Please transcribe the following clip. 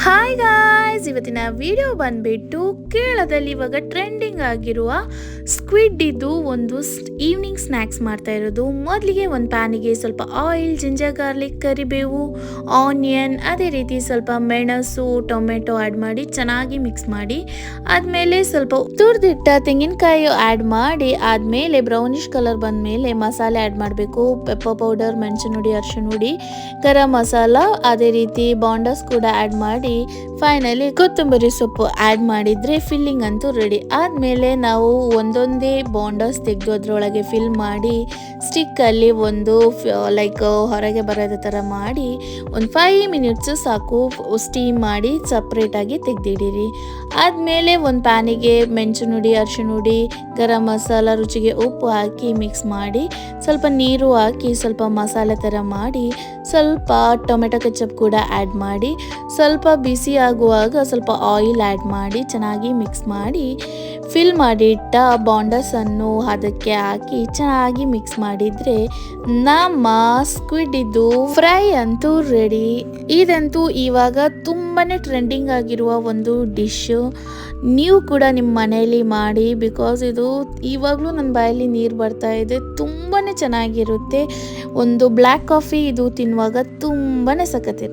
Hi guys, ಇವತ್ತಿನ video ಬಂದ್ಬಿಟ್ಟು ಕೇರಳದಲ್ಲಿ ಇವಾಗ ಟ್ರೆಂಡಿಂಗ್ ಆಗಿರುವ ಸ್ಕ್ವಿಡ್ ಇದು ಒಂದು ಈವ್ನಿಂಗ್ ಸ್ನ್ಯಾಕ್ಸ್ ಮಾಡ್ತಾ ಇರೋದು. ಮೊದಲಿಗೆ ಒಂದು ಪ್ಯಾನಿಗೆ ಸ್ವಲ್ಪ ಆಯಿಲ್, ಜಿಂಜರ್ ಗಾರ್ಲಿಕ್, ಕರಿಬೇವು, ಆನಿಯನ್, ಅದೇ ರೀತಿ ಸ್ವಲ್ಪ ಮೆಣಸು, ಟೊಮೆಟೊ ಆ್ಯಡ್ ಮಾಡಿ ಚೆನ್ನಾಗಿ ಮಿಕ್ಸ್ ಮಾಡಿ ಆದಮೇಲೆ ಸ್ವಲ್ಪ ತುರಿದಿಟ್ಟ ತೆಂಗಿನಕಾಯಿ ಆ್ಯಡ್ ಮಾಡಿ ಆದಮೇಲೆ ಬ್ರೌನಿಷ್ ಕಲರ್ ಬಂದಮೇಲೆ ಮಸಾಲೆ ಆ್ಯಡ್ ಮಾಡಬೇಕು. ಪೆಪ್ಪರ್ ಪೌಡರ್, ಮೆಣಸಿನ ಹುಡಿ, ಅರಿಶಿನ ಹುಡಿ, ಗರಂ ಮಸಾಲ, ಅದೇ ರೀತಿ ಬಾಂಡಸ್ ಕೂಡ ಆ್ಯಡ್ ಮಾಡಿ ಫೈನಲಿ ಕೊತ್ತಂಬರಿ ಸೊಪ್ಪು ಆ್ಯಡ್ ಮಾಡಿದರೆ ಫಿಲ್ಲಿಂಗ್ ಅಂತೂ ರೆಡಿ. ಆದಮೇಲೆ ನಾವು ಒಂದೊಂದೇ ಬಾಂಡಸ್ ತೆಗೆದು ಅದರೊಳಗೆ ಫಿಲ್ ಮಾಡಿ ಸ್ಟಿಕ್ಕಲ್ಲಿ ಒಂದು ಹೊರಗೆ ಬರೋದ ಥರ ಮಾಡಿ ಒಂದು 5 ಮಿನಿಟ್ಸು ಸಾಕು ಸ್ಟೀಮ್ ಮಾಡಿ ಸಪ್ರೇಟಾಗಿ ತೆಗೆದಿಡಿರಿ. ಆದಮೇಲೆ ಒಂದು ಪ್ಯಾನಿಗೆ ಮೆಣಸಿನ ಹುಡಿ, ಅರಿಶಿನ ಹುಡಿ, ಗರಂ ಮಸಾಲ, ರುಚಿಗೆ ಉಪ್ಪು ಹಾಕಿ ಮಿಕ್ಸ್ ಮಾಡಿ ಸ್ವಲ್ಪ ನೀರು ಹಾಕಿ ಸ್ವಲ್ಪ ಮಸಾಲೆ ಥರ ಮಾಡಿ ಸ್ವಲ್ಪ ಟೊಮೆಟೊ ಕೆಚಪ್ ಕೂಡ ಆ್ಯಡ್ ಮಾಡಿ ಸ್ವಲ್ಪ ಬಿಸಿ ಆಗುವಾಗ ಸ್ವಲ್ಪ ಆಯಿಲ್ ಆ್ಯಡ್ ಮಾಡಿ ಚೆನ್ನಾಗಿ ಮಿಕ್ಸ್ ಮಾಡಿ ಫಿಲ್ ಮಾಡಿಟ್ಟ ಬಾಂಡಸನ್ನು ಅದಕ್ಕೆ ಹಾಕಿ ಚೆನ್ನಾಗಿ ಮಿಕ್ಸ್ ಮಾಡಿದರೆ ನಮ್ಮ ಸ್ಕ್ವಿಡ್ ಇದು ಫ್ರೈ ಅಂತೂ ರೆಡಿ. ಇದಂತೂ ಇವಾಗ ತುಂಬಾ ಟ್ರೆಂಡಿಂಗ್ ಆಗಿರುವ ಒಂದು ಡಿಶ್ಶು. ನೀವು ಕೂಡ ನಿಮ್ಮ ಮನೆಯಲ್ಲಿ ಮಾಡಿ, ಬಿಕಾಸ್ ಇದು ಇವಾಗಲೂ ನನ್ನ ಬಾಯಲ್ಲಿ ನೀರು ಬರ್ತಾ ಇದೆ. ತುಂಬಾ ಚೆನ್ನಾಗಿರುತ್ತೆ. ಒಂದು ಬ್ಲ್ಯಾಕ್ ಕಾಫಿ ಇದು ತಿನ್ನುವಾಗ ತುಂಬಾ ಸಖತ್ತಿರುತ್ತೆ.